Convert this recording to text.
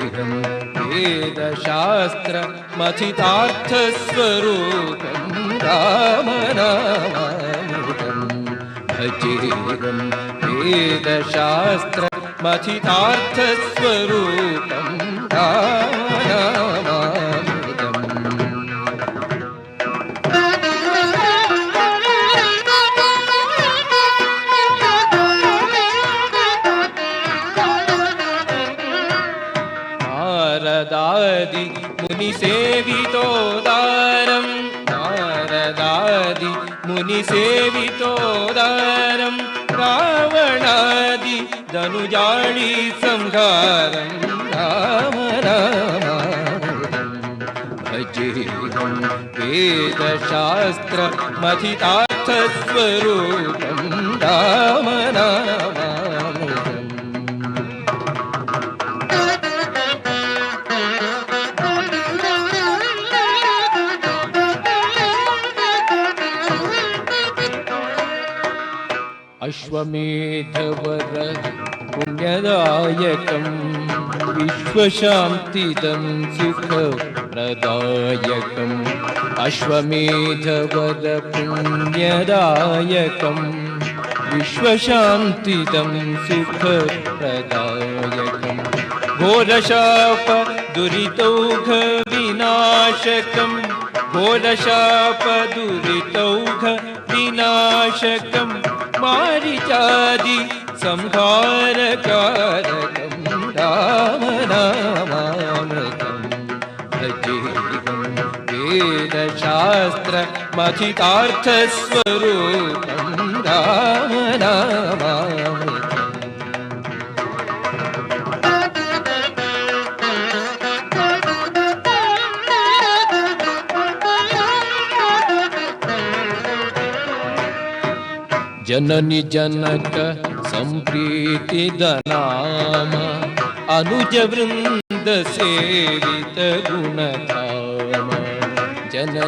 भजेऽहं वेदशास्त्रमथितार्थस्वरूपं रामनामामृतं भजेऽहं वेदशास्त्रमथितार्थस्वरूपं रामनामामृतम् नारदादि मुनिसेवितोदारं नारदादि मुनिसेवितोदारं रावणादि धनुजाळि संहारं राम रामामृतं भजेऽहं वेदशास्त्रमथितार्थस्वरूपं राम रामामृतम् अश्वमेधवर पुण्यदायकं विश्वशान्तिदं सुखप्रदायकम् अश्वमेधवर पुण्यदायकं विश्वशान्तिदं सुखप्रदायकम् घोरशाप दुरितौघ विनाशकं घोरशाप दुरितौघ विनाशकं मारीचादि संहारकारकं राम नामामृतं भजेऽहं वेदशास्त्रमथितार्थस्वरूपं राम नामामृतम् जननी जनक संप्रीतिदनाम अनुज वृंद सेवित गुणधाम जननी